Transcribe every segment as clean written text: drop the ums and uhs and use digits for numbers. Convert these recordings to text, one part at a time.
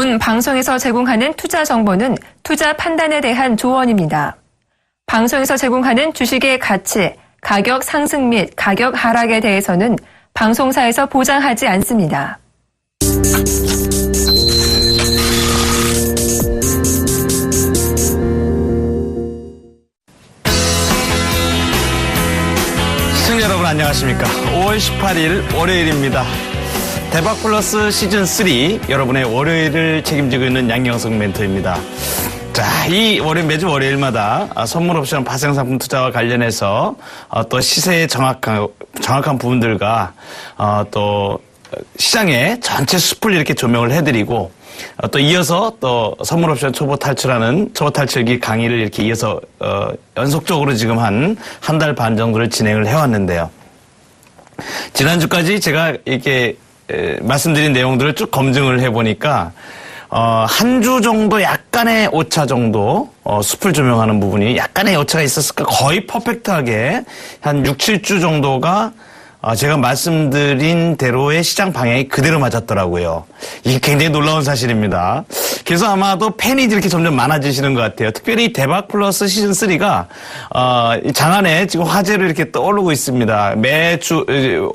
지금 방송에서 제공하는 투자 정보는 투자 판단에 대한 조언입니다. 방송에서 제공하는 주식의 가치, 가격 상승 및 가격 하락에 대해서는 방송사에서 보장하지 않습니다. 시청자 여러분 안녕하십니까. 5월 18일 월요일입니다. 대박플러스 시즌3 여러분의 월요일을 책임지고 있는 양경석 멘토입니다. 자, 이 매주 월요일마다 선물 옵션 파생상품 투자와 관련해서 또 시세의 정확한 부분들과 또 시장의 전체 숲을 이렇게 조명을 해드리고 또 이어서 또 선물 옵션 초보 탈출기 강의를 이렇게 이어서 연속적으로 지금 한 달 반 정도를 진행을 해왔는데요. 지난주까지 제가 이렇게 말씀드린 내용들을 쭉 검증을 해보니까 한 주 정도 약간의 오차 정도 숲을 조명하는 부분이 약간의 오차가 있었을까 거의 퍼펙트하게 한 6, 7주 정도가 제가 말씀드린 대로의 시장 방향이 그대로 맞았더라고요. 이게 굉장히 놀라운 사실입니다. 그래서 아마도 팬이 이렇게 점점 많아지시는 것 같아요. 특별히 대박 플러스 시즌3가 장안에 지금 화제로 이렇게 떠오르고 있습니다. 매주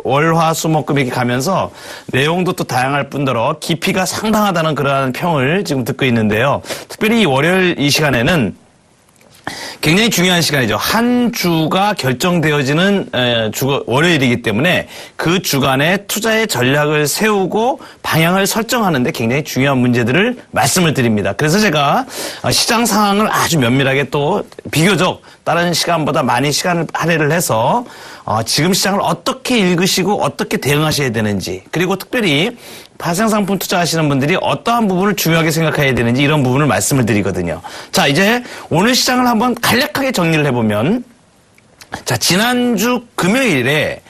월화 수목금 이렇게 가면서 내용도 또 다양할 뿐더러 깊이가 상당하다는 그러한 평을 지금 듣고 있는데요. 특별히 이 월요일 이 시간에는 굉장히 중요한 시간이죠. 한 주가 결정되어지는 월요일이기 때문에 그 주간에 투자의 전략을 세우고 방향을 설정하는데 굉장히 중요한 문제들을 말씀을 드립니다. 그래서 제가 시장 상황을 아주 면밀하게 또 비교적 다른 시간보다 많이 시간을 할애를 해서 지금 시장을 어떻게 읽으시고 어떻게 대응하셔야 되는지, 그리고 특별히 파생상품 투자하시는 분들이 어떠한 부분을 중요하게 생각해야 되는지 이런 부분을 말씀을 드리거든요. 자, 이제 오늘 시장을 한번 간략하게 정리를 해보면, 자, 지난주 금요일에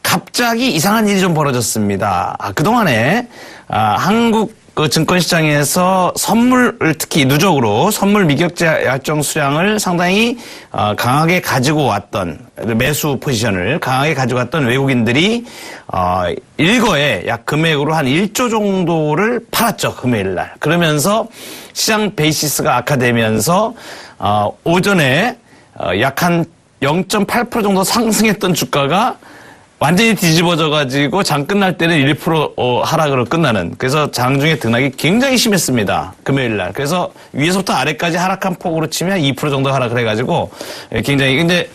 갑자기 이상한 일이 좀 벌어졌습니다. 그동안에 한국 증권시장에서 선물을 특히 누적으로 선물 미결제 약정 수량을 상당히 강하게 가지고 왔던, 매수 포지션을 강하게 가지고 왔던 외국인들이 일거에 약 금액으로 한 1조 정도를 팔았죠, 금요일 날. 그러면서 시장 베이시스가 악화되면서 오전에 약 한 0.8% 정도 상승했던 주가가 완전히 뒤집어져가지고 장 끝날 때는 1% 하락으로 끝나는, 그래서 장중에 등락이 굉장히 심했습니다. 금요일 날. 그래서 위에서부터 아래까지 하락한 폭으로 치면 2% 정도 하락을 해가지고 굉장히, 근데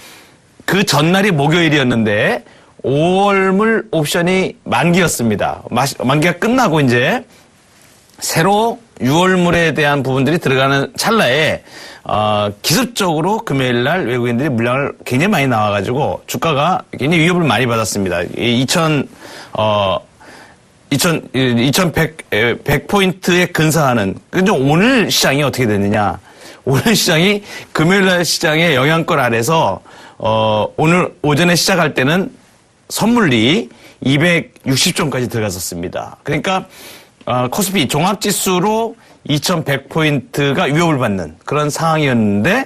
그 전날이 목요일이었는데 5월물 옵션이 만기였습니다. 만기가 끝나고 이제 새로 6월물에 대한 부분들이 들어가는 찰나에 기습적으로 금요일 날 외국인들이 물량을 굉장히 많이 나와가지고 주가가 굉장히 위협을 많이 받았습니다. 2100포인트에 근사하는. 근데 오늘 시장이 어떻게 됐느냐. 오늘 시장이 금요일 날 시장의 영향권 아래서 오늘 오전에 시작할 때는 선물이 260점까지 들어갔었습니다. 그러니까 코스피 종합지수로 2100포인트가 위협을 받는 그런 상황이었는데,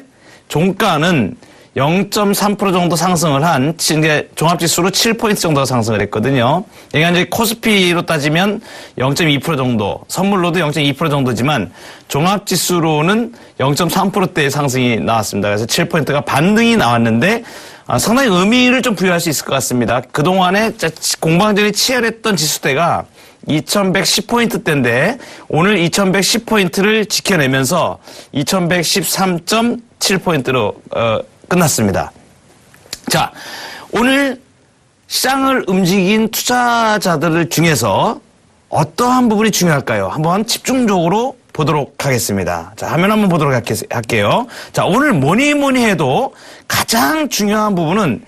종가는 0.3% 정도 상승을 한, 이제 종합지수로 7포인트 정도가 상승을 했거든요. 그러니까 이제 코스피로 따지면 0.2% 정도, 선물로도 0.2% 정도지만, 종합지수로는 0.3%대의 상승이 나왔습니다. 그래서 7포인트가 반등이 나왔는데, 상당히 의미를 좀 부여할 수 있을 것 같습니다. 그동안에 공방전이 치열했던 지수대가 2110포인트대인데 오늘 2110포인트를 지켜내면서 2113.7포인트로 끝났습니다. 자, 오늘 시장을 움직인 투자자들 중에서 어떠한 부분이 중요할까요? 한번 집중적으로 보도록 하겠습니다. 자, 화면 한번 보도록 할게요. 자, 오늘 뭐니 해도 가장 중요한 부분은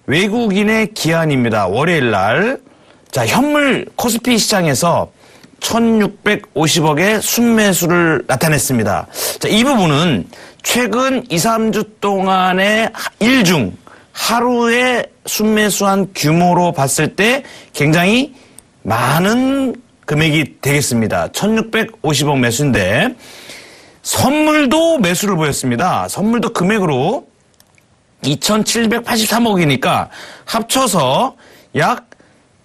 외국인의 기한입니다. 월요일 날. 자, 현물 코스피 시장에서 1650억의 순매수를 나타냈습니다. 자, 이 부분은 최근 2, 3주 동안의 일중 하루에 순매수한 규모로 봤을 때 굉장히 많은 금액이 되겠습니다. 1650억 매수인데 선물도 매수를 보였습니다. 선물도 금액으로 2783억이니까 합쳐서 약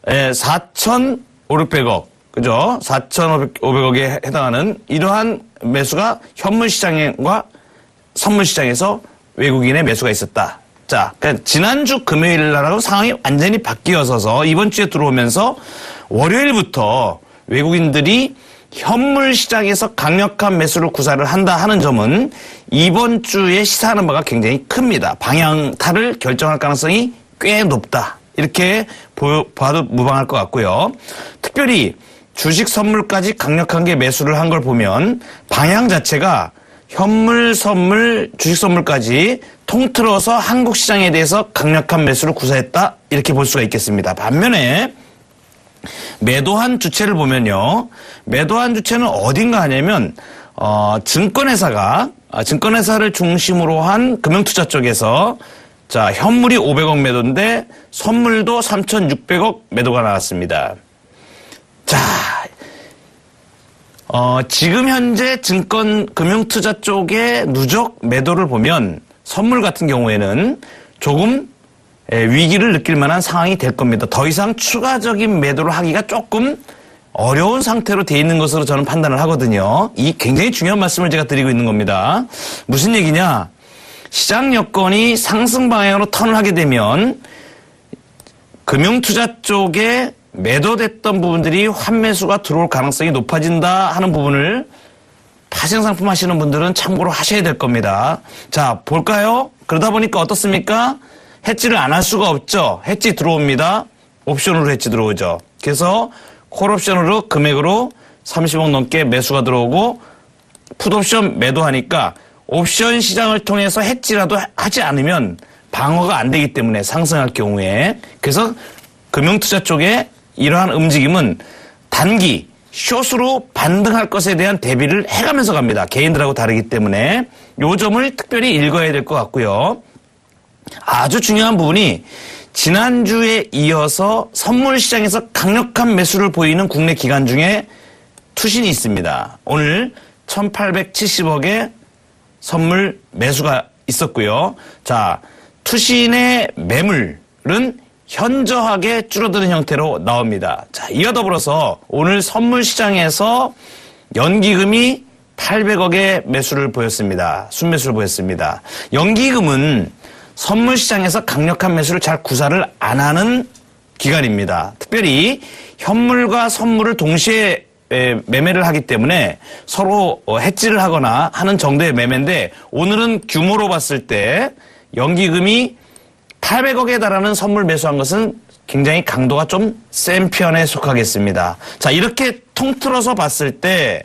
4,500억, 그죠? 4,500억에 해당하는 이러한 매수가 현물 시장과 선물 시장에서 외국인의 매수가 있었다. 자, 그러니까 지난주 금요일 날하고 상황이 완전히 바뀌어서서 이번 주에 들어오면서 월요일부터 외국인들이 현물 시장에서 강력한 매수를 구사를 한다 하는 점은 이번 주에 시사하는 바가 굉장히 큽니다. 방향타를 결정할 가능성이 꽤 높다. 이렇게 봐도 무방할 것 같고요. 특별히 주식 선물까지 강력하게 매수를 한 걸 보면 방향 자체가 현물, 선물, 주식 선물까지 통틀어서 한국 시장에 대해서 강력한 매수를 구사했다. 이렇게 볼 수가 있겠습니다. 반면에 매도한 주체를 보면요. 매도한 주체는 어딘가 하냐면 증권회사를 중심으로 한 금융투자 쪽에서 자, 현물이 500억 매도인데 선물도 3,600억 매도가 나왔습니다. 자, 지금 현재 금융투자 쪽의 누적 매도를 보면 선물 같은 경우에는 조금 위기를 느낄 만한 상황이 될 겁니다. 더 이상 추가적인 매도를 하기가 조금 어려운 상태로 돼 있는 것으로 저는 판단을 하거든요. 이 굉장히 중요한 말씀을 제가 드리고 있는 겁니다. 무슨 얘기냐? 시장 여건이 상승 방향으로 턴을 하게 되면 금융투자 쪽에 매도됐던 부분들이 환매수가 들어올 가능성이 높아진다 하는 부분을 파생상품 하시는 분들은 참고로 하셔야 될 겁니다. 자, 볼까요? 그러다 보니까 어떻습니까? 해지를 안 할 수가 없죠. 해지 들어옵니다. 옵션으로 해지 들어오죠. 그래서 콜옵션으로 금액으로 30억 넘게 매수가 들어오고 풋옵션 매도하니까 옵션 시장을 통해서 해지라도 하지 않으면 방어가 안 되기 때문에 상승할 경우에 그래서 금융투자 쪽에 이러한 움직임은 단기 숏으로 반등할 것에 대한 대비를 해가면서 갑니다. 개인들하고 다르기 때문에 요 점을 특별히 읽어야 될 것 같고요. 아주 중요한 부분이 지난주에 이어서 선물 시장에서 강력한 매수를 보이는 국내 기관 중에 투신이 있습니다. 오늘 1,870억의 선물 매수가 있었고요. 자, 투신의 매물은 현저하게 줄어드는 형태로 나옵니다. 자, 이와 더불어서 오늘 선물 시장에서 연기금이 800억의 매수를 보였습니다. 순매수를 보였습니다. 연기금은 선물 시장에서 강력한 매수를 잘 구사를 안 하는 기관입니다. 특별히 현물과 선물을 동시에 매매를 하기 때문에 서로 해지를 하거나 하는 정도의 매매인데 오늘은 규모로 봤을 때 연기금이 800억에 달하는 선물 매수한 것은 굉장히 강도가 좀 센 편에 속하겠습니다. 자, 이렇게 통틀어서 봤을 때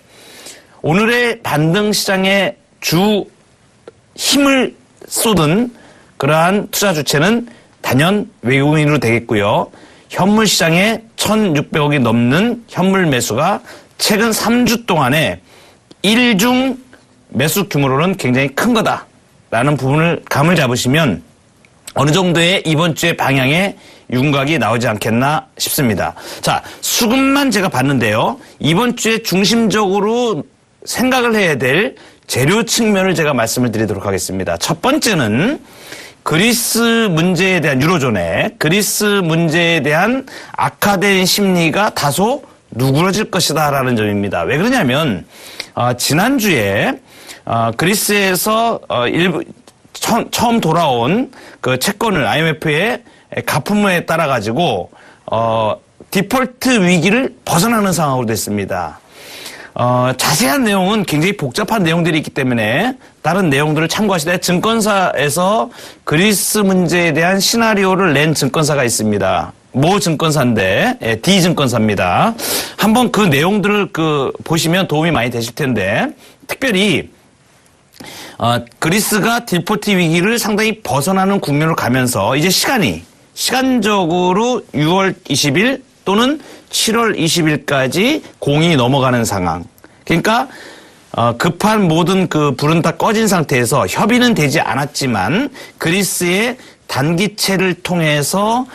오늘의 반등 시장의 주 힘을 쏟은 그러한 투자 주체는 단연 외국인으로 되겠고요. 현물 시장에 1,600억이 넘는 현물 매수가 최근 3주 동안에 1중 매수 규모로는 굉장히 큰 거다라는 부분을 감을 잡으시면 어느 정도의 이번 주의 방향에 윤곽이 나오지 않겠나 싶습니다. 자, 수급만 제가 봤는데요. 이번 주에 중심적으로 생각을 해야 될 재료 측면을 제가 말씀을 드리도록 하겠습니다. 첫 번째는 그리스 문제에 대한 유로존의 그리스 문제에 대한 악화된 심리가 다소 누그러질 것이다라는 점입니다. 왜 그러냐면 지난주에 그리스에서 일부 처음 돌아온 그 채권을 IMF의 가품에 따라 가지고 디폴트 위기를 벗어나는 상황으로 됐습니다. 자세한 내용은 굉장히 복잡한 내용들이 있기 때문에 다른 내용들을 참고하시되 증권사에서 그리스 문제에 대한 시나리오를 낸 증권사가 있습니다. 모 증권사인데 D 증권사입니다. 한번 그 내용들을 보시면 도움이 많이 되실 텐데 특별히 그리스가 디폴트 위기를 상당히 벗어나는 국면으로 가면서 이제 시간적으로 6월 20일 또는 7월 20일까지 공이 넘어가는 상황. 그러니까 급한 모든 불은 다 꺼진 상태에서 협의는 되지 않았지만 그리스의 단기채를 통해서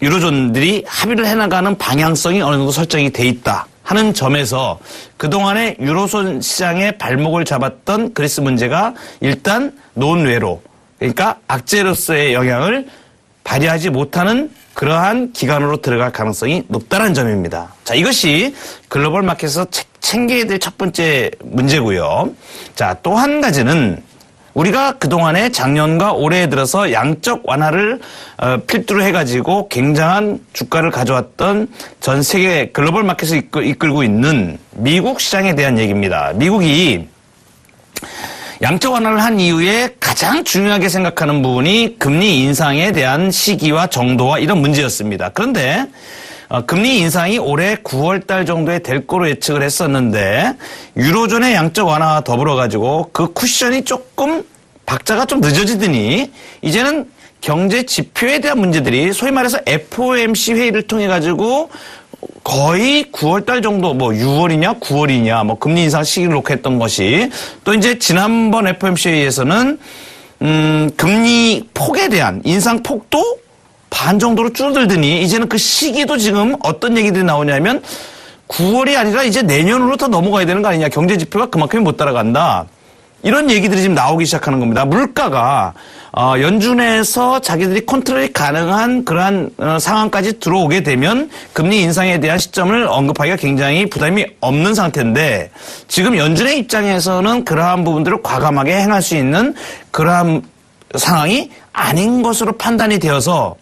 유로존들이 합의를 해나가는 방향성이 어느 정도 설정이 돼 있다 하는 점에서 그동안에 유로존 시장의 발목을 잡았던 그리스 문제가 일단 논외로 그러니까 악재로서의 영향을 발휘하지 못하는 그러한 기간으로 들어갈 가능성이 높다는 점입니다. 자, 이것이 글로벌 마켓에서 챙겨야 될 첫 번째 문제고요. 자, 또 한 가지는 우리가 그동안에 작년과 올해 들어서 양적 완화를 필두로 해가지고 굉장한 주가를 가져왔던 전 세계 글로벌 마켓을 이끌고 있는 미국 시장에 대한 얘기입니다. 미국이 양적 완화를 한 이후에 가장 중요하게 생각하는 부분이 금리 인상에 대한 시기와 정도와 이런 문제였습니다. 그런데 금리 인상이 올해 9월 달 정도에 될 거로 예측을 했었는데 유로존의 양적 완화와 더불어 가지고 그 쿠션이 조금 박자가 좀 늦어지더니 이제는 경제 지표에 대한 문제들이 소위 말해서 FOMC 회의를 통해 가지고 거의 9월 달 정도, 뭐 6월이냐 9월이냐 뭐 금리 인상 시기를 놓고 했던 것이 또 이제 지난번 FOMC 회의에서는 금리 폭에 대한 인상 폭도 반 정도로 줄어들더니 이제는 그 시기도 지금 어떤 얘기들이 나오냐면 9월이 아니라 이제 내년으로 더 넘어가야 되는 거 아니냐. 경제 지표가 그만큼 못 따라간다. 이런 얘기들이 지금 나오기 시작하는 겁니다. 물가가 연준에서 자기들이 컨트롤이 가능한 그러한 상황까지 들어오게 되면 금리 인상에 대한 시점을 언급하기가 굉장히 부담이 없는 상태인데 지금 연준의 입장에서는 그러한 부분들을 과감하게 행할 수 있는 그러한 상황이 아닌 것으로 판단이 되어서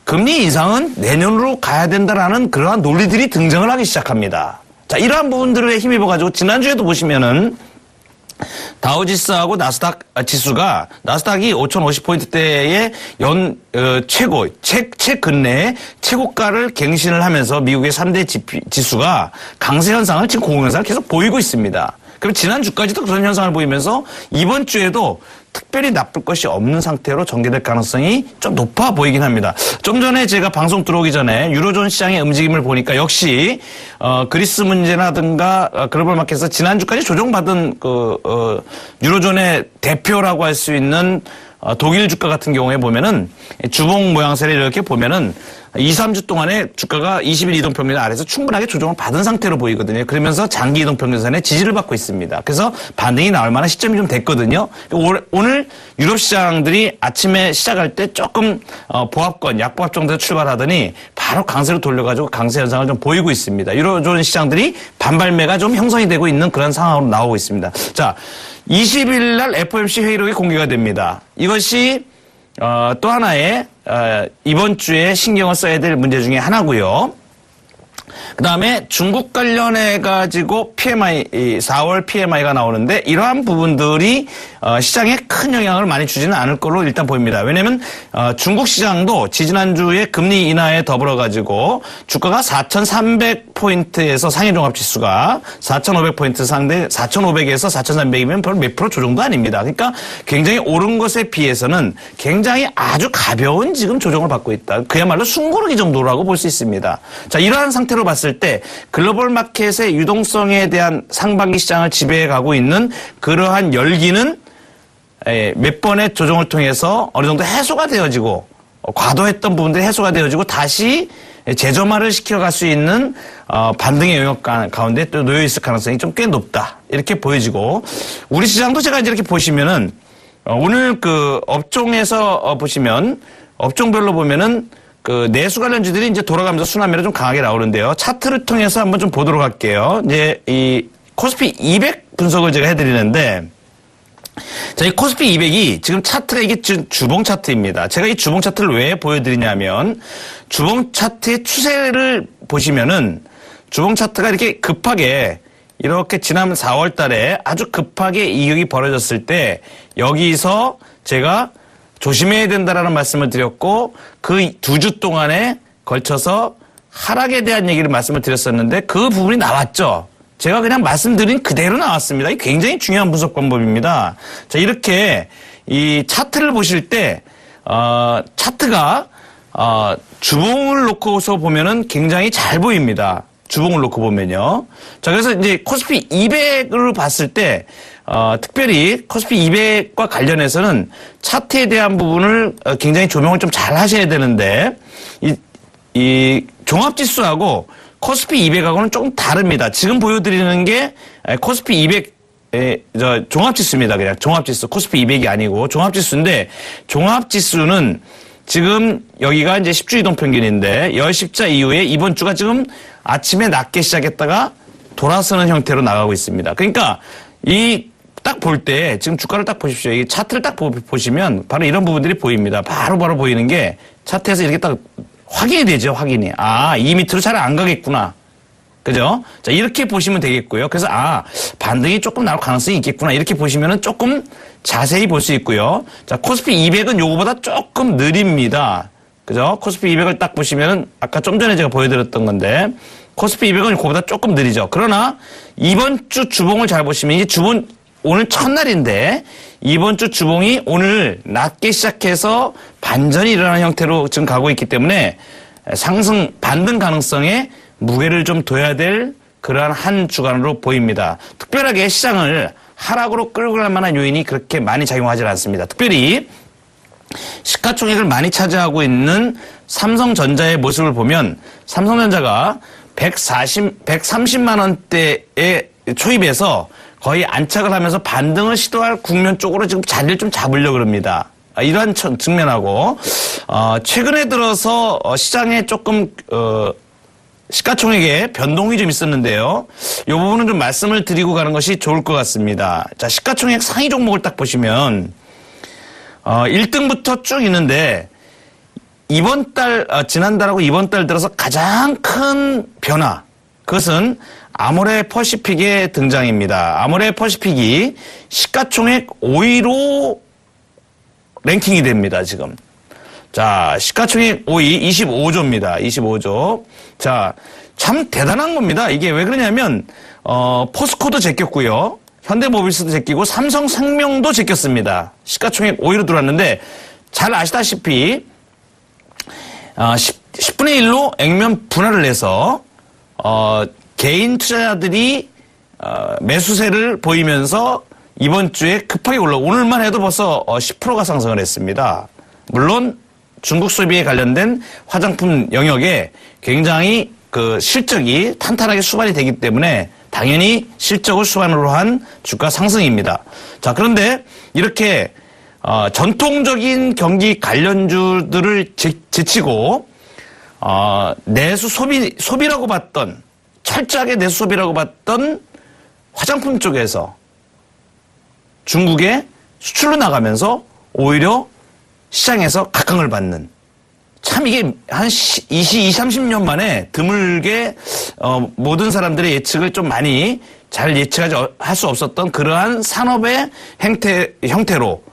금리 인상은 내년으로 가야 된다라는 그러한 논리들이 등장을 하기 시작합니다. 자, 이러한 부분들에 힘입어가지고 지난주에도 보시면은 다우지수하고 나스닥 지수가 나스닥이 5,050포인트대의 최근내에 최고가를 갱신을 하면서 미국의 3대 지수가 강세 현상을 지금 공유 현상을 계속 보이고 있습니다. 그럼 지난주까지도 그런 현상을 보이면서 이번 주에도 특별히 나쁠 것이 없는 상태로 전개될 가능성이 좀 높아 보이긴 합니다. 좀 전에 제가 방송 들어오기 전에 유로존 시장의 움직임을 보니까 역시 그리스 문제라든가 글로벌 마켓에서 지난주까지 조정받은 유로존의 대표라고 할 수 있는 독일 주가 같은 경우에 보면은 주봉 모양새를 이렇게 보면은 2, 3주 동안에 주가가 20일 이동평균 아래에서 충분하게 조정을 받은 상태로 보이거든요. 그러면서 장기 이동평균선에 지지를 받고 있습니다. 그래서 반등이 나올 만한 시점이 좀 됐거든요. 오늘 유럽 시장들이 아침에 시작할 때 조금 보합권, 약보합 정도에서 출발하더니 바로 강세로 돌려가지고 강세 현상을 좀 보이고 있습니다. 유로존 시장들이 반발매가 좀 형성이 되고 있는 그런 상황으로 나오고 있습니다. 자, 20일 날 FOMC 회의록이 공개가 됩니다. 이것이 또 하나의 이번 주에 신경을 써야 될 문제 중에 하나고요. 그 다음에 중국 관련해가지고 PMI, 4월 PMI가 나오는데 이러한 부분들이 시장에 큰 영향을 많이 주지는 않을 걸로 일단 보입니다. 왜냐면 중국 시장도 지지난주에 금리 인하에 더불어가지고 주가가 4,300포인트에서 상해종합지수가 4,500포인트 상대 4,500에서 4,300이면 별로 몇 프로 조정도 아닙니다. 그러니까 굉장히 오른 것에 비해서는 굉장히 아주 가벼운 지금 조정을 받고 있다. 그야말로 숨고르기 정도라고 볼 수 있습니다. 자, 이러한 상태로 봤을 때 글로벌 마켓의 유동성에 대한 상반기 시장을 지배해가고 있는 그러한 열기는 몇 번의 조정을 통해서 어느 정도 해소가 되어지고 과도했던 부분들이 해소가 되어지고 다시 재점화를 시켜갈 수 있는 반등의 영역 가운데 또 놓여 있을 가능성이 좀 꽤 높다 이렇게 보여지고 우리 시장도 제가 이제 이렇게 보시면은 오늘 그 업종에서 보시면 업종별로 보면은 그 내수 관련주들이 이제 돌아가면서 순환매로 좀 강하게 나오는데요. 차트를 통해서 한번 좀 보도록 할게요. 이제 이 코스피 200 분석을 제가 해드리는데, 자, 이 코스피 200이 지금 차트가 이게 주봉 차트입니다. 제가 이 주봉 차트를 왜 보여드리냐면, 주봉 차트의 추세를 보시면은, 주봉 차트가 이렇게 급하게, 이렇게 지난 4월 달에 아주 급하게 이격이 벌어졌을 때, 여기서 제가 조심해야 된다라는 말씀을 드렸고 그 2주 동안에 걸쳐서 하락에 대한 얘기를 말씀을 드렸었는데 그 부분이 나왔죠. 제가 그냥 말씀드린 그대로 나왔습니다. 이게 굉장히 중요한 분석 방법입니다. 자, 이렇게 이 차트를 보실 때 차트가 주봉을 놓고서 보면은 굉장히 잘 보입니다. 주봉을 놓고 보면요. 자, 그래서 이제 코스피 200으로 봤을 때 특별히 코스피 200과 관련해서는 차트에 대한 부분을 굉장히 조명을 좀 잘 하셔야 되는데 이 종합지수하고 코스피 200하고는 조금 다릅니다. 지금 보여드리는 게 코스피 200 종합지수입니다. 그냥 종합지수 코스피 200이 아니고 종합지수인데 종합지수는 지금 여기가 이제 10주 이동 평균인데 10십자 이후에 이번 주가 지금 아침에 낮게 시작했다가 돌아서는 형태로 나가고 있습니다. 그러니까 이 딱 볼 때 지금 주가를 딱 보십시오. 이 차트를 딱 보시면 바로 이런 부분들이 보입니다. 바로 보이는 게 차트에서 이렇게 딱 확인이 되죠. 확인이. 아, 이 밑으로 잘 안 가겠구나. 그죠? 자, 이렇게 보시면 되겠고요. 그래서 반등이 조금 나올 가능성이 있겠구나. 이렇게 보시면은 조금 자세히 볼 수 있고요. 자, 코스피 200은 요거보다 조금 느립니다. 그죠? 코스피 200을 딱 보시면은 아까 좀 전에 제가 보여드렸던 건데 코스피 200은 그거보다 조금 느리죠. 그러나 이번 주 주봉을 잘 보시면 이게 주봉 오늘 첫날인데 이번 주 주봉이 오늘 낮게 시작해서 반전이 일어나는 형태로 지금 가고 있기 때문에 반등 가능성에 무게를 좀 둬야 될 그러한 한 주간으로 보입니다. 특별하게 시장을 하락으로 끌고 갈 만한 요인이 그렇게 많이 작용하지 않습니다. 특별히 시가총액을 많이 차지하고 있는 삼성전자의 모습을 보면 삼성전자가 130만 원대에 초입해서 거의 안착을 하면서 반등을 시도할 국면 쪽으로 지금 자리를 좀 잡으려고 합니다. 이러한 측면하고 최근에 들어서 시장에 조금 시가총액에 변동이 좀 있었는데요. 이 부분은 좀 말씀을 드리고 가는 것이 좋을 것 같습니다. 자, 시가총액 상위 종목을 딱 보시면 1등부터 쭉 있는데 지난달하고 이번 달 들어서 가장 큰 변화, 그것은 아모레 퍼시픽의 등장입니다. 아모레 퍼시픽이 시가총액 5위로 랭킹이 됩니다, 지금. 자, 시가총액 5위 25조입니다. 25조. 자, 참 대단한 겁니다. 이게 왜 그러냐면, 포스코도 제꼈고요. 현대모비스도 제끼고 삼성생명도 제꼈습니다. 시가총액 5위로 들어왔는데, 잘 아시다시피, 10분의 1로 액면 분할을 해서, 개인 투자자들이 매수세를 보이면서 이번 주에 급하게 오늘만 해도 벌써 10%가 상승을 했습니다. 물론 중국 소비에 관련된 화장품 영역에 굉장히 그 실적이 탄탄하게 수반이 되기 때문에 당연히 실적을 수반으로 한 주가 상승입니다. 자, 그런데 이렇게 전통적인 경기 관련주들을 제치고 내수 소비라고 봤던 철저하게 내수 소비라고 봤던 화장품 쪽에서 중국에 수출로 나가면서 오히려 시장에서 각광을 받는, 참 이게 한 30년 만에 드물게 모든 사람들의 예측을 좀 많이 잘 예측하지 할 수 없었던 그러한 산업의 형태로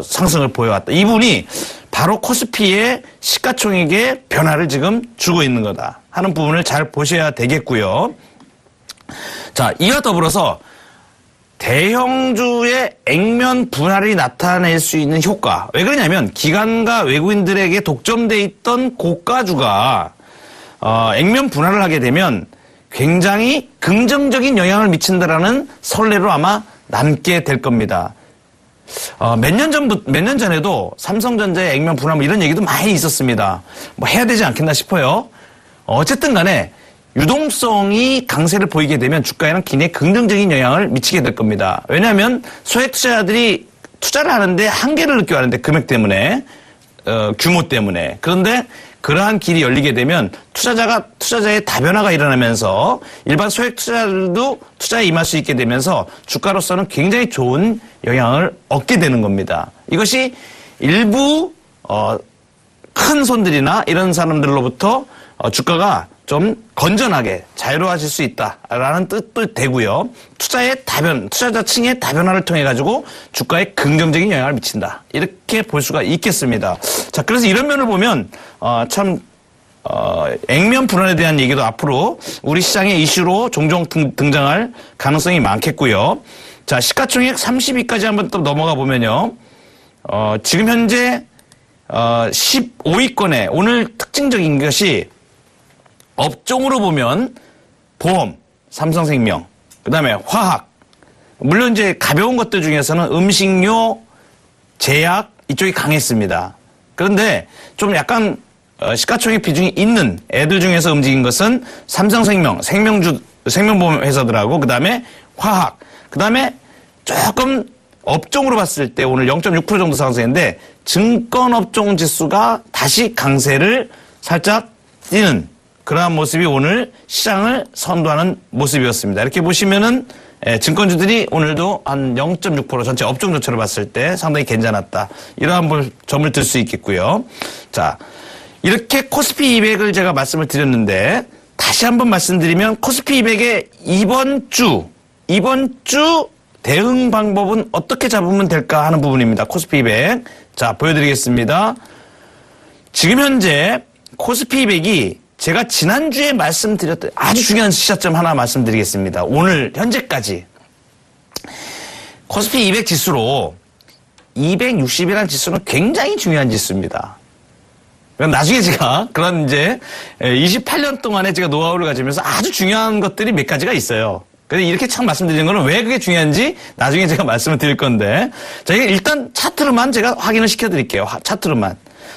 상승을 보여왔다. 이분이 바로 코스피의 시가총액의 변화를 지금 주고 있는 거다 하는 부분을 잘 보셔야 되겠고요. 자, 이와 더불어서 대형주의 액면 분할이 나타낼 수 있는 효과. 왜 그러냐면 기관과 외국인들에게 독점돼 있던 고가주가 액면 분할을 하게 되면 굉장히 긍정적인 영향을 미친다라는 선례로 아마 남게 될 겁니다. 몇 년 전에도 삼성전자의 액면 분할 뭐 이런 얘기도 많이 있었습니다. 뭐 해야 되지 않겠나 싶어요. 어쨌든 간에 유동성이 강세를 보이게 되면 주가에는 굉장히 긍정적인 영향을 미치게 될 겁니다. 왜냐하면 소액 투자자들이 투자를 하는데 한계를 느껴 하는데 금액 때문에, 규모 때문에. 그런데 그러한 길이 열리게 되면 투자자의 다변화가 일어나면서 일반 소액 투자자들도 투자에 임할 수 있게 되면서 주가로서는 굉장히 좋은 영향을 얻게 되는 겁니다. 이것이 일부 큰 손들이나 이런 사람들로부터 주가가 좀 건전하게 자유로워질 수 있다라는 뜻도 되고요. 투자자층의 다변화를 통해 가지고 주가에 긍정적인 영향을 미친다. 이렇게 볼 수가 있겠습니다. 자, 그래서 이런 면을 보면 액면 분할에 대한 얘기도 앞으로 우리 시장의 이슈로 종종 등장할 가능성이 많겠고요. 자, 시가총액 30위까지 한번 또 넘어가 보면요. 지금 현재 15위권에 오늘 특징적인 것이 업종으로 보면 보험, 삼성생명, 그다음에 화학, 물론 이제 가벼운 것들 중에서는 음식료, 제약 이쪽이 강했습니다. 그런데 좀 약간 시가총액 비중이 있는 애들 중에서 움직인 것은 삼성생명, 생명보험 회사들하고 그다음에 화학, 그다음에 조금 업종으로 봤을 때 오늘 0.6% 정도 상승했는데 증권업종 지수가 다시 강세를 살짝 띄는 그러한 모습이 오늘 시장을 선도하는 모습이었습니다. 이렇게 보시면은 증권주들이 오늘도 한 0.6% 전체 업종 전체로 봤을 때 상당히 괜찮았다. 이러한 점을 들 수 있겠고요. 자, 이렇게 코스피 200을 제가 말씀을 드렸는데 다시 한번 말씀드리면 코스피 200의 이번 주 대응 방법은 어떻게 잡으면 될까 하는 부분입니다. 코스피 200. 자, 보여드리겠습니다. 지금 현재 코스피 200이 제가 지난주에 말씀드렸던 아주 중요한 시사점 하나 말씀드리겠습니다. 오늘 현재까지 코스피 200 지수로 260이라는 지수는 굉장히 중요한 지수입니다. 나중에 제가 그런 이제 28년 동안에 제가 노하우를 가지면서 아주 중요한 것들이 몇 가지가 있어요. 그래서 이렇게 참 말씀드리는 거는 왜 그게 중요한지 나중에 제가 말씀을 드릴 건데, 자, 이게 일단 차트로만 제가 확인을 시켜드릴게요. 차트로만.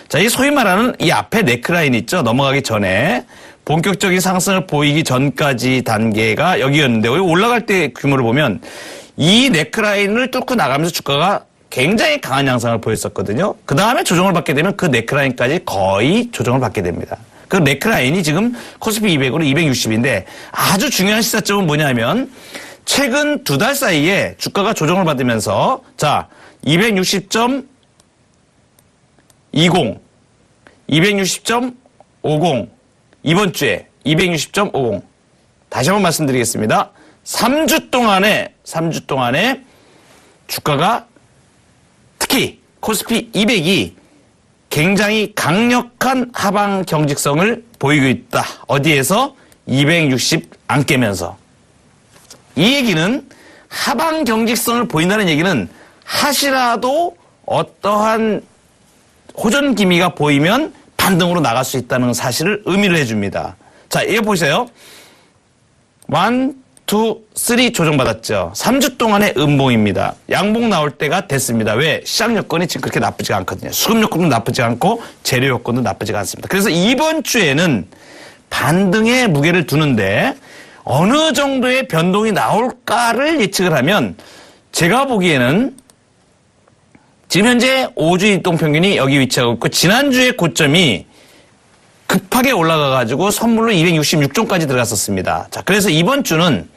자, 이 소위 말하는 이 앞에 네크라인 있죠? 넘어가기 전에 본격적인 상승을 보이기 전까지 단계가 여기였는데, 여기 올라갈 때 규모를 보면 이 네크라인을 뚫고 나가면서 주가가 굉장히 강한 양상을 보였었거든요. 그 다음에 조정을 받게 되면 그 네크라인까지 거의 조정을 받게 됩니다. 그 네크라인이 지금 코스피 200으로 260인데 아주 중요한 시사점은 뭐냐면 최근 2달 사이에 주가가 조정을 받으면서 자 260.20, 260.50 이번 주에 260.50 다시 한번 말씀드리겠습니다. 3주 동안에 주가가 특히 코스피 200이 굉장히 강력한 하방 경직성을 보이고 있다. 어디에서? 260 안 깨면서. 이 얘기는 하방 경직성을 보인다는 얘기는 하시라도 어떠한 호전 기미가 보이면 반등으로 나갈 수 있다는 사실을 의미를 해줍니다. 자, 이거 보세요. 1, 2, 3 조정받았죠. 3주 동안의 음봉입니다. 양봉 나올 때가 됐습니다. 왜? 시장 여건이 지금 그렇게 나쁘지가 않거든요. 수급 여건도 나쁘지 않고 재료 여건도 나쁘지가 않습니다. 그래서 이번 주에는 반등의 무게를 두는데 어느 정도의 변동이 나올까를 예측을 하면 제가 보기에는 지금 현재 5주 이동평균이 여기 위치하고 있고 지난주의 고점이 급하게 올라가가지고 선물로 266종까지 들어갔었습니다. 자, 그래서 이번 주는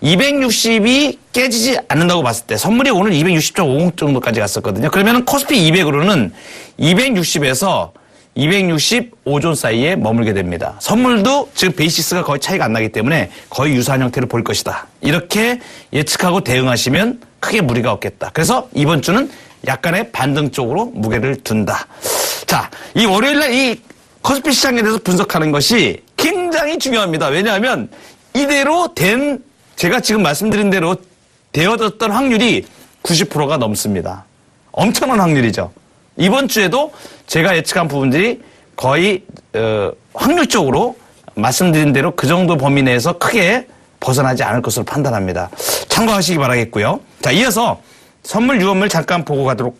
260이 깨지지 않는다고 봤을 때 선물이 오늘 260.50 정도까지 갔었거든요. 그러면 코스피 200으로는 260에서 265존 사이에 머물게 됩니다. 선물도 지금 베이시스가 거의 차이가 안 나기 때문에 거의 유사한 형태를 볼 것이다. 이렇게 예측하고 대응하시면 크게 무리가 없겠다. 그래서 이번 주는 약간의 반등 쪽으로 무게를 둔다. 자, 이 월요일날 이 코스피 시장에 대해서 분석하는 것이 굉장히 중요합니다. 왜냐하면 이대로 제가 지금 말씀드린 대로 되어졌던 확률이 90%가 넘습니다. 엄청난 확률이죠. 이번 주에도 제가 예측한 부분들이 거의 확률적으로 말씀드린 대로 그 정도 범위 내에서 크게 벗어나지 않을 것으로 판단합니다. 참고하시기 바라겠고요. 자, 이어서 선물 6월물 잠깐 보고 가도록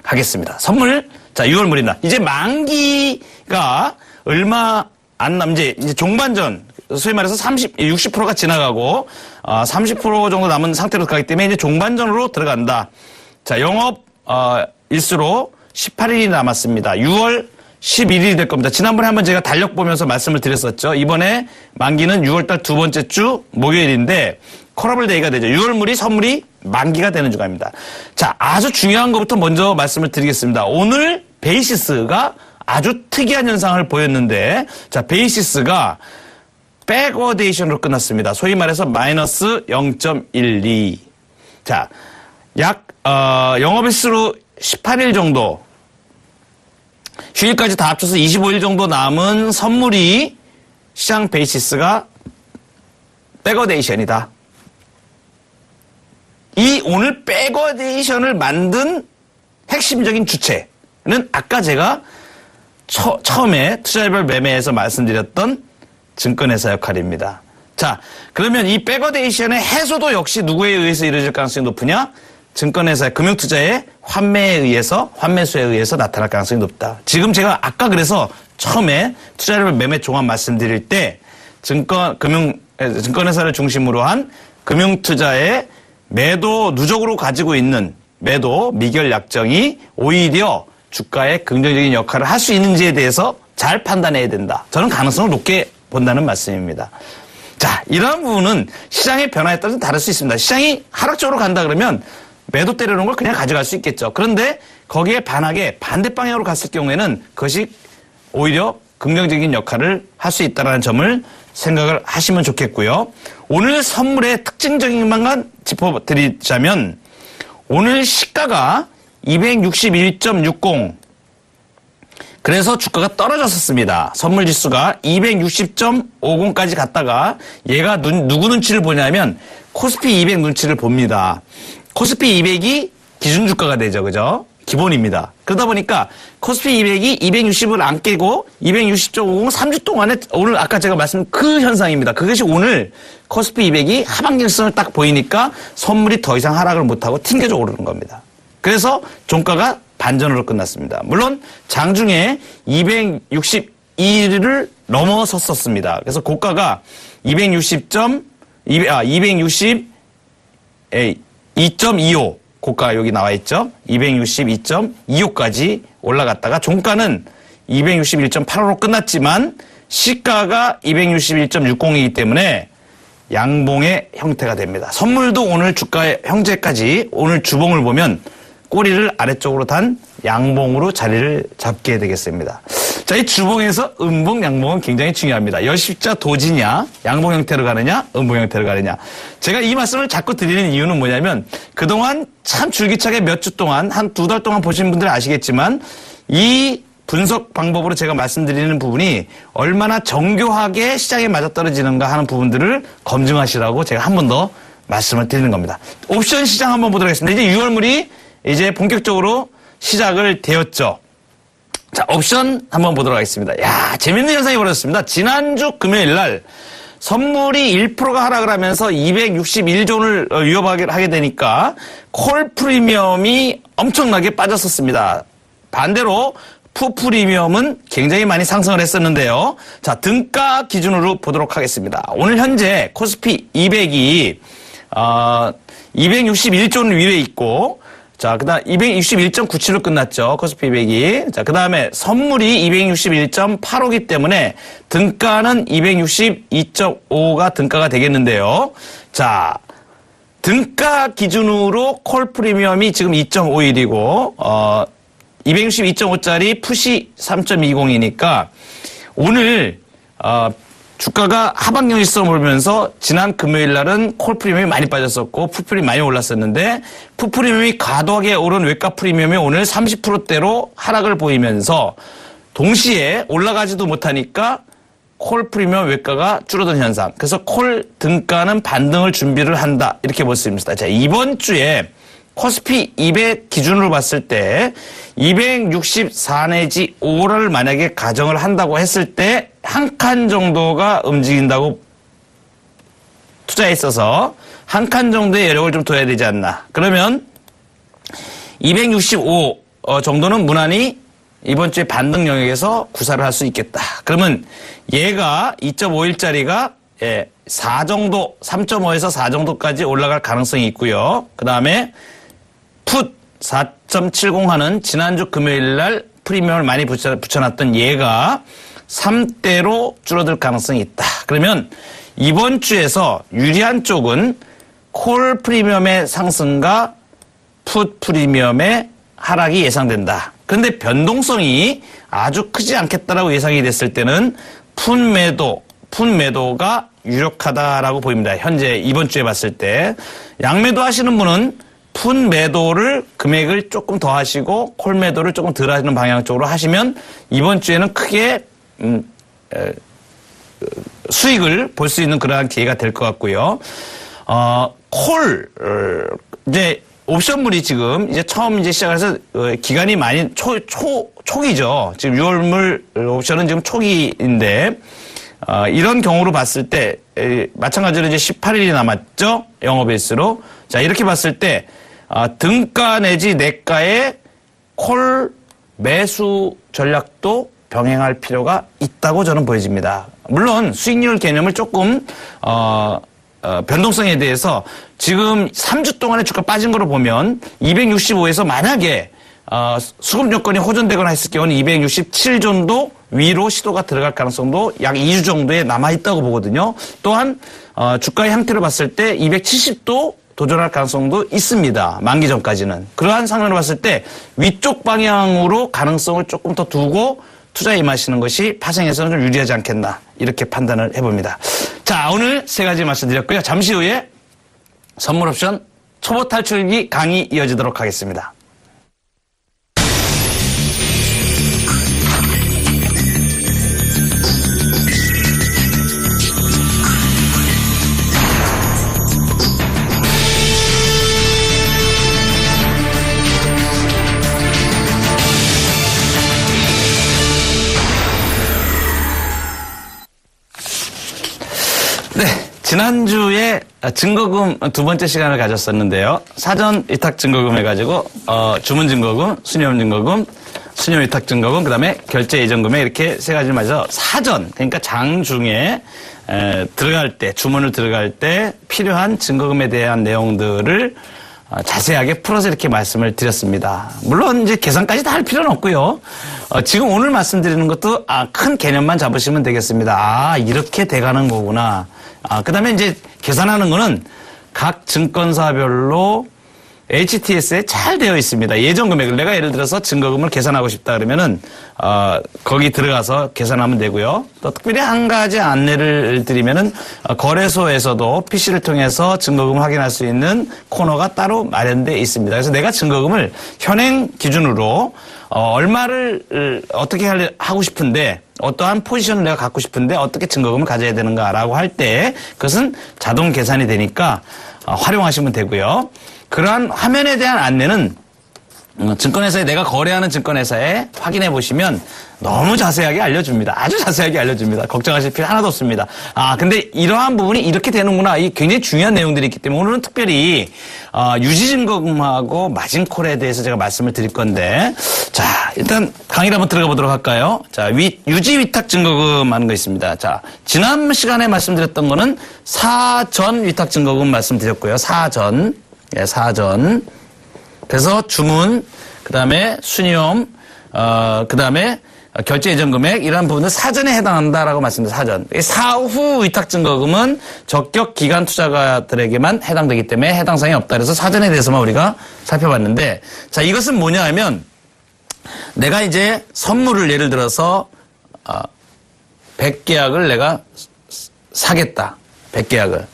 하겠습니다. 선물, 자, 6월물입니다. 이제 만기가 얼마 안 이제 종반전, 소위 말해서 60%가 지나가고, 30% 정도 남은 상태로 가기 때문에 이제 종반전으로 들어간다. 자, 영업, 일수로 18일이 남았습니다. 6월 11일이 될 겁니다. 지난번에 한번 제가 달력 보면서 말씀을 드렸었죠. 이번에 만기는 6월달 두 번째 주 목요일인데, 콜라블 데이가 되죠. 6월물이 선물이 만기가 되는 주간입니다. 자, 아주 중요한 것부터 먼저 말씀을 드리겠습니다. 오늘 베이시스가 아주 특이한 현상을 보였는데, 자, 베이시스가 백워데이션으로 끝났습니다. 소위 말해서 마이너스 0.12. 자, 영업일수로 18일 정도, 휴일까지 다 합쳐서 25일 정도 남은 선물이 시장 베이시스가 백워데이션이다. 이 오늘 백워데이션을 만든 핵심적인 주체는 아까 제가 처음에 투자별 매매에서 말씀드렸던 증권회사 역할입니다. 자, 그러면 이 백워데이션의 해소도 역시 누구에 의해서 이루어질 가능성이 높으냐? 증권회사의 금융투자의 환매수에 의해서 나타날 가능성이 높다. 지금 제가 아까 그래서 처음에 투자별 매매 종합 말씀드릴 때 증권회사를 중심으로 한 금융투자의 매도 누적으로 가지고 있는 매도 미결 약정이 오히려 주가에 긍정적인 역할을 할 수 있는지에 대해서 잘 판단해야 된다. 저는 가능성을 높게 본다는 말씀입니다. 자, 이러한 부분은 시장의 변화에 따라서 다를 수 있습니다. 시장이 하락 쪽으로 간다 그러면 매도 때려놓은 걸 그냥 가져갈 수 있겠죠. 그런데 거기에 반하게 반대 방향으로 갔을 경우에는 그것이 오히려 긍정적인 역할을 할 수 있다는 점을 생각을 하시면 좋겠고요. 오늘 선물의 특징적인 것만 짚어드리자면 오늘 시가가 261.60 그래서 주가가 떨어졌었습니다. 선물 지수가 260.50까지 갔다가 얘가 누구 눈치를 보냐면 코스피 200 눈치를 봅니다. 코스피 200이 기준 주가가 되죠. 그죠? 기본입니다. 그러다 보니까 코스피 200이 260을 안 깨고 260.50 3주 동안에 오늘 아까 제가 말씀드린 그 현상입니다. 그것이 오늘 코스피 200이 하방일성을 딱 보이니까 선물이 더 이상 하락을 못하고 튕겨져 오르는 겁니다. 그래서 종가가 반전으로 끝났습니다. 물론 장중에 262를 넘어섰었습니다. 그래서 고가가 262.25 고가 여기 나와 있죠. 262.25까지 올라갔다가 종가는 261.85로 끝났지만 시가가 261.60이기 때문에 양봉의 형태가 됩니다. 선물도 오늘 주가의 형제까지 오늘 주봉을 보면 꼬리를 아래쪽으로 단 양봉으로 자리를 잡게 되겠습니다. 자, 이 주봉에서 음봉, 양봉은 굉장히 중요합니다. 여십자 도지냐, 양봉 형태로 가느냐, 음봉 형태로 가느냐. 제가 이 말씀을 자꾸 드리는 이유는 뭐냐면 그동안 참 줄기차게 몇 주 동안 한 2달 동안 보신 분들은 아시겠지만 이 분석 방법으로 제가 말씀드리는 부분이 얼마나 정교하게 시장에 맞아떨어지는가 하는 부분들을 검증하시라고 제가 한 번 더 말씀을 드리는 겁니다. 옵션 시장 한번 보도록 하겠습니다. 이제 6월물이 이제 본격적으로 시작을 되었죠. 자, 옵션 한번 보도록 하겠습니다. 야, 재밌는 현상이 벌어졌습니다. 지난주 금요일 날 선물이 1%가 하락을 하면서 261존을 위협하게 되니까 콜 프리미엄이 엄청나게 빠졌었습니다. 반대로 푸 프리미엄은 굉장히 많이 상승을 했었는데요. 자, 등가 기준으로 보도록 하겠습니다. 오늘 현재 코스피 200이 261존 위에 있고 자, 그 다음 261.97로 끝났죠. 코스피 200이. 자, 그 다음에 선물이 261.85이기 때문에 등가는 262.5가 등가가 되겠는데요. 자, 등가 기준으로 콜 프리미엄이 지금 2.51이고 262.5짜리 푸시 3.20이니까 오늘 주가가 하방연일성을 보면서 지난 금요일 날은 콜 프리미엄이 많이 빠졌었고 푸 프리미엄이 많이 올랐었는데 푸 프리미엄이 과도하게 오른 외가 프리미엄이 오늘 30%대로 하락을 보이면서 동시에 올라가지도 못하니까 콜 프리미엄 외가가 줄어든 현상. 그래서 콜 등가는 반등을 준비를 한다. 이렇게 볼 수 있습니다. 자, 이번 주에 코스피 200 기준으로 봤을 때 264 내지 5를 만약에 가정을 한다고 했을 때 한 칸 정도가 움직인다고 투자에 있어서 한 칸 정도의 여력을 좀 둬야 되지 않나. 그러면 265 정도는 무난히 이번 주에 반등 영역에서 구사를 할 수 있겠다. 그러면 얘가 2.51짜리가 4 정도, 3.5에서 4 정도까지 올라갈 가능성이 있고요. 그 다음에 풋 4.70 하는 지난주 금요일 날 프리미엄을 많이 붙여놨던 얘가 3대로 줄어들 가능성이 있다. 그러면 이번 주에서 유리한 쪽은 콜 프리미엄의 상승과 풋 프리미엄의 하락이 예상된다. 그런데 변동성이 아주 크지 않겠다라고 예상이 됐을 때는 풋 매도가 유력하다라고 보입니다. 현재 이번 주에 봤을 때 양매도 하시는 분은 풋 매도를 금액을 조금 더 하시고 콜 매도를 조금 덜 하시는 방향 쪽으로 하시면 이번 주에는 크게 수익을 볼 수 있는 그러한 기회가 될 것 같고요. 이제 옵션물이 지금 이제 처음 이제 시작해서 기간이 많이 초기죠. 지금 6월물 옵션은 지금 초기인데 이런 경우로 봤을 때 마찬가지로 이제 18일이 남았죠. 영업일수로. 자, 이렇게 봤을 때 등가 내지 내가의 콜 매수 전략도 병행할 필요가 있다고 저는 보여집니다. 물론 수익률 개념을 조금 변동성에 대해서 지금 3주 동안에 주가 빠진 거로 보면 265에서 만약에 수급 요건이 호전되거나 했을 경우는 267 위로 시도가 들어갈 가능성도 약 2주 정도에 남아있다고 보거든요. 또한 주가의 형태를 봤을 때 270도 도전할 가능성도 있습니다. 만기 전까지는. 그러한 상황을 봤을 때 위쪽 방향으로 가능성을 조금 더 두고 투자에 임하시는 것이 파생에서는 좀 유리하지 않겠나 이렇게 판단을 해봅니다. 자, 오늘 세 가지 말씀드렸고요. 잠시 후에 선물 옵션 초보 탈출기 강의 이어지도록 하겠습니다. 네, 지난주에 증거금 두 번째 시간을 가졌었는데요. 사전 위탁 증거금 해가지고 주문 증거금, 수념 증거금, 수념 위탁 증거금, 그다음에 결제 예정 금액 이렇게 세 가지를 맞아서 사전, 그러니까 장중에 들어갈 때, 주문을 들어갈 때 필요한 증거금에 대한 내용들을 자세하게 풀어서 이렇게 말씀을 드렸습니다. 물론 이제 계산까지 다 할 필요는 없고요. 지금 오늘 말씀드리는 것도 큰 개념만 잡으시면 되겠습니다. 이렇게 돼가는 거구나. 그다음에 이제 계산하는 거는 각 증권사별로 HTS에 잘 되어 있습니다. 예정 금액을 내가 예를 들어서 증거금을 계산하고 싶다 그러면은 거기 들어가서 계산하면 되고요. 또 특별히 한 가지 안내를 드리면은 거래소에서도 PC를 통해서 증거금을 확인할 수 있는 코너가 따로 마련되어 있습니다. 그래서 내가 증거금을 현행 기준으로 얼마를 어떻게 하고 싶은데 어떠한 포지션을 내가 갖고 싶은데 어떻게 증거금을 가져야 되는가라고 할 때 그것은 자동 계산이 되니까 활용하시면 되고요. 그러한 화면에 대한 안내는 증권회사에 내가 거래하는 증권회사에 확인해 보시면 너무 자세하게 알려줍니다. 아주 자세하게 알려줍니다. 걱정하실 필요 하나도 없습니다. 근데 이러한 부분이 이렇게 되는구나. 이 굉장히 중요한 내용들이 있기 때문에 오늘은 특별히 유지증거금하고 마진콜에 대해서 제가 말씀을 드릴 건데 자 일단 강의를 한번 들어가 보도록 할까요? 자 유지위탁증거금 하는 거 있습니다. 자 지난 시간에 말씀드렸던 거는 사전 위탁증거금 말씀드렸고요. 사전. 예, 사전. 그래서 주문, 그 다음에 수념, 그 다음에 결제 예정 금액, 이러한 부분은 사전에 해당한다라고 말씀드렸습니다. 사전. 사후 위탁증거금은 적격 기간 투자가들에게만 해당되기 때문에 해당 사항이 없다. 그래서 사전에 대해서만 우리가 살펴봤는데, 자, 이것은 뭐냐 하면, 내가 이제 선물을 예를 들어서, 100계약을 내가 사겠다. 100계약을.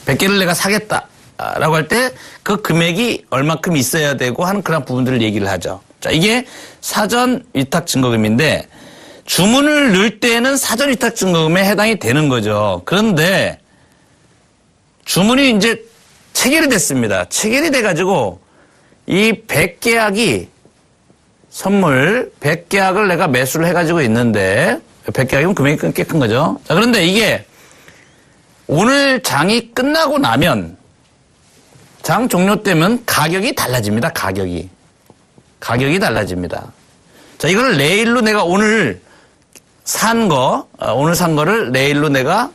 100개를 내가 사겠다라고 할 때 그 금액이 얼마큼 있어야 되고 하는 그런 부분들을 얘기를 하죠. 자, 이게 사전 위탁 증거금인데 주문을 넣을 때는 사전 위탁 증거금에 해당이 되는 거죠. 그런데 주문이 이제 체결이 됐습니다. 체결이 돼가지고 이 100계약이 선물 100계약을 내가 매수를 해가지고 있는데 100계약이면 금액이 꽤 큰 거죠. 자, 그런데 이게 오늘 장이 끝나고 나면 장 종료되면 가격이 달라집니다. 가격이 달라집니다. 자, 이거를 내일로 내가 오늘 산 거를 내일로 내가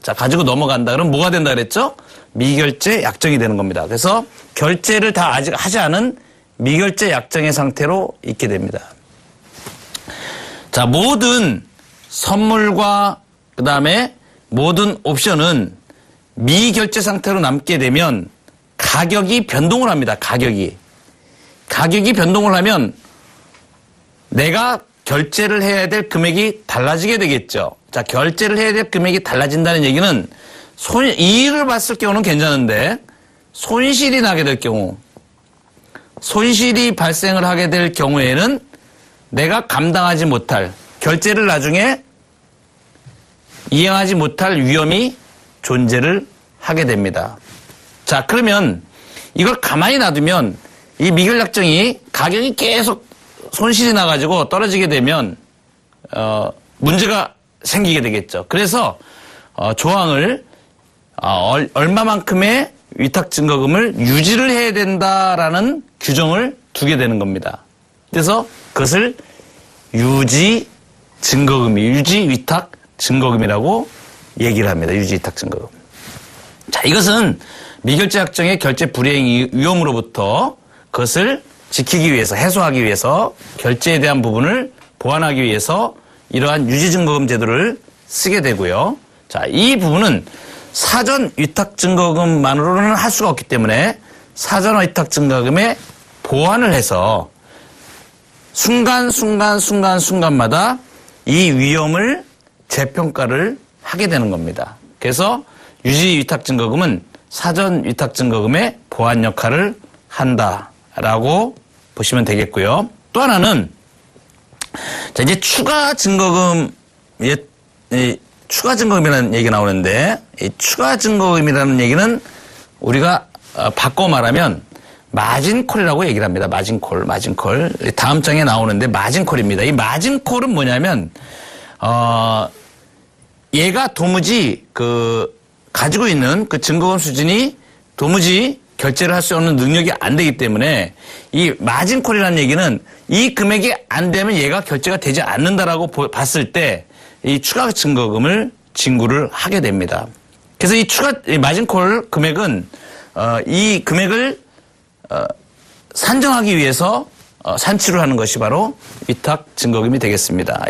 자 가지고 넘어간다. 그럼 뭐가 된다 그랬죠? 미결제 약정이 되는 겁니다. 그래서 결제를 다 아직 하지 않은 미결제 약정의 상태로 있게 됩니다. 자, 모든 선물과 그다음에 모든 옵션은 미결제 상태로 남게 되면 가격이 변동을 합니다. 가격이 변동을 하면 내가 결제를 해야 될 금액이 달라지게 되겠죠. 자, 결제를 해야 될 금액이 달라진다는 얘기는 이익을 봤을 경우는 괜찮은데 손실이 나게 될 경우, 손실이 발생을 하게 될 경우에는 내가 감당하지 못할, 결제를 나중에 이행하지 못할 위험이 존재를 하게 됩니다. 자, 그러면 이걸 가만히 놔두면 이 미결약정이 가격이 계속 손실이 나가지고 떨어지게 되면 문제가 생기게 되겠죠. 그래서 조항을 얼마만큼의 위탁증거금을 유지를 해야 된다라는 규정을 두게 되는 겁니다. 그래서 그것을 유지위탁증거금이라고 얘기를 합니다. 유지위탁증거금. 자, 이것은 미결제 약정의 결제 불이행 위험으로부터 그것을 지키기 위해서, 해소하기 위해서 결제에 대한 부분을 보완하기 위해서 이러한 유지증거금 제도를 쓰게 되고요. 자, 이 부분은 사전 위탁증거금만으로는 할 수가 없기 때문에 사전 위탁증거금에 보완을 해서 순간마다 이 위험을 재평가를 하게 되는 겁니다. 그래서 유지 위탁증거금은 사전 위탁증거금의 보완 역할을 한다라고 보시면 되겠고요. 또 하나는 자, 이제 추가 증거금, 추가 증거금이라는 얘기가 나오는데, 이 추가 증거금이라는 얘기는 우리가 바꿔 말하면 마진콜이라고 얘기를 합니다. 마진콜. 다음 장에 나오는데 마진콜입니다. 이 마진콜은 뭐냐면, 얘가 도무지 가지고 있는 그 증거금 수준이 도무지 결제를 할 수 없는 능력이 안 되기 때문에 이 마진콜이라는 얘기는 이 금액이 안 되면 얘가 결제가 되지 않는다라고 봤을 때 이 추가 증거금을 징구를 하게 됩니다. 그래서 이 마진콜 금액은 이 금액을 산정하기 위해서 산출을 하는 것이 바로 위탁 증거금이 되겠습니다.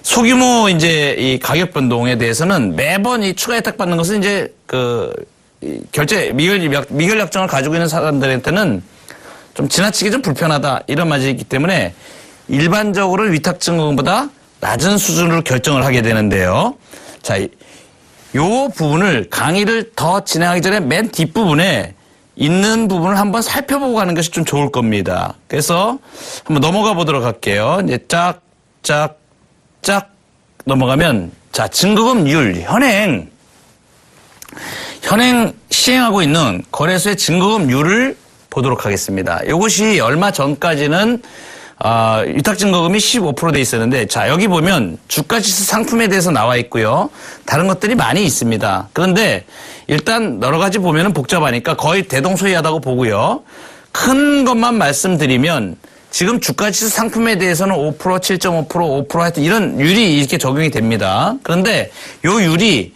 소규모 이제 이 가격 변동에 대해서는 매번 이 추가 혜택 받는 것은 이제 결제 미결 약정을 가지고 있는 사람들한테는 좀 지나치게 좀 불편하다 이런 말이 있기 때문에 일반적으로 위탁 증거금보다 낮은 수준으로 결정을 하게 되는데요. 자, 요 부분을 강의를 더 진행하기 전에 맨 뒷부분에 있는 부분을 한번 살펴보고 가는 것이 좀 좋을 겁니다. 그래서 한번 넘어가 보도록 할게요. 이제 쫙 넘어가면 자, 증거금률 현행 시행하고 있는 거래소의 증거금률을 보도록 하겠습니다. 이것이 얼마 전까지는 위탁증거금이 15% 돼 있었는데 자, 여기 보면 주가지수 상품에 대해서 나와 있고요. 다른 것들이 많이 있습니다. 그런데 일단 여러 가지 보면은 복잡하니까 거의 대동소이하다고 보고요. 큰 것만 말씀드리면 지금 주가지수 상품에 대해서는 5%, 7.5%, 5% 하여튼 이런 율이 이렇게 적용이 됩니다. 그런데 요 율이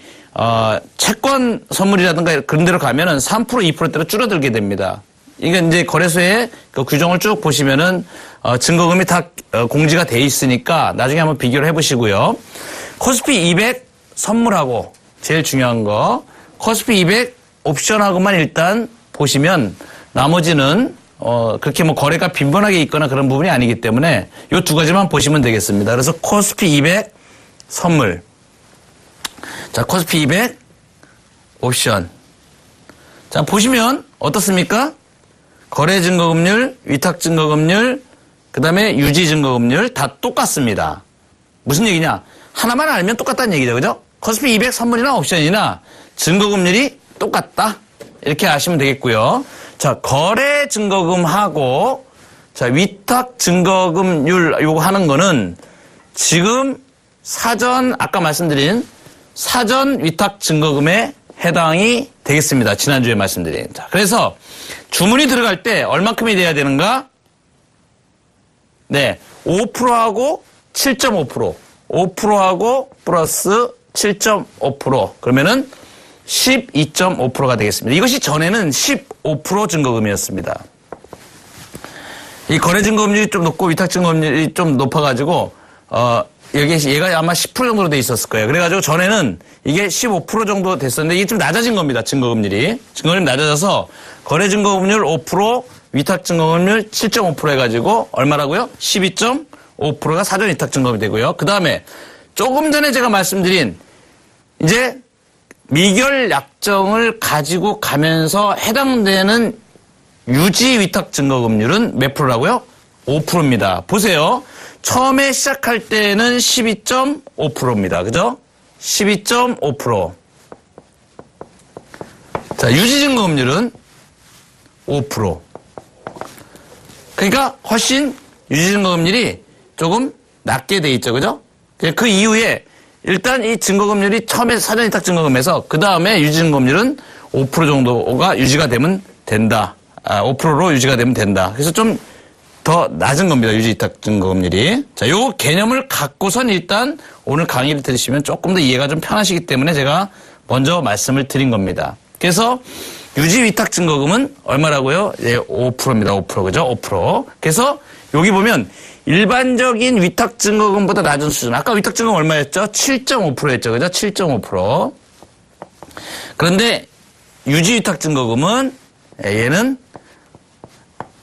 채권 선물이라든가 그런 데로 가면은 3%, 2%대로 줄어들게 됩니다. 이게 이제 거래소의 그 규정을 쭉 보시면은 증거금이 다 공지가 돼 있으니까 나중에 한번 비교를 해보시고요. 코스피 200 선물하고 제일 중요한 거 코스피 200 옵션하고만 일단 보시면 나머지는 그렇게 뭐 거래가 빈번하게 있거나 그런 부분이 아니기 때문에 요 두 가지만 보시면 되겠습니다. 그래서 코스피 200 선물. 자, 코스피 200 옵션. 자, 보시면 어떻습니까? 거래증거금률, 위탁증거금률, 그 다음에 유지증거금률 다 똑같습니다. 무슨 얘기냐? 하나만 알면 똑같다는 얘기죠. 그죠? 코스피 200 선물이나 옵션이나 증거금률이 똑같다. 이렇게 아시면 되겠고요. 자, 거래증거금하고 자, 위탁증거금률 요거 하는 거는 지금 아까 말씀드린 사전 위탁증거금에 해당이 되겠습니다. 지난주에 말씀드린. 자, 그래서 주문이 들어갈 때 얼만큼이 돼야 되는가? 네, 5%하고 7.5%. 5%하고 플러스 7.5%. 그러면은 12.5%가 되겠습니다. 이것이 전에는 15% 증거금이었습니다. 이 거래증거금률이 좀 높고 위탁증거금률이 좀 높아가지고 얘가 아마 10% 정도로 돼 있었을 거예요. 그래가지고 전에는 이게 15% 정도 됐었는데 이게 좀 낮아진 겁니다. 증거금률이. 증거금률이 낮아져서 거래증거금률 5%, 위탁증거금률 7.5% 해가지고 얼마라고요? 12.5%가 사전 위탁증거금이 되고요. 그 다음에 조금 전에 제가 말씀드린 이제 미결 약정을 가지고 가면서 해당되는 유지 위탁증거금률은 몇 프로라고요? 5%입니다. 보세요. 처음에 시작할 때는 12.5%입니다. 그죠? 12.5%. 자, 유지증거금률은 5%. 그러니까 훨씬 유지증거금률이 조금 낮게 돼 있죠. 그죠? 그 이후에 일단 이 증거금률이 처음에 사전위탁증거금에서 그 다음에 유지증거금률은 5% 정도가 유지가 되면 된다. 5%로 유지가 되면 된다. 그래서 좀 더 낮은 겁니다. 유지위탁증거금률이. 자, 요 개념을 갖고선 일단 오늘 강의를 들으시면 조금 더 이해가 좀 편하시기 때문에 제가 먼저 말씀을 드린 겁니다. 그래서 유지 위탁 증거금은 얼마라고요? 예, 5%입니다. 5%. 그죠? 5%. 그래서 여기 보면 일반적인 위탁 증거금보다 낮은 수준. 아까 위탁 증거금 얼마였죠? 7.5%였죠. 그죠? 7.5%. 그런데 유지 위탁 증거금은 얘는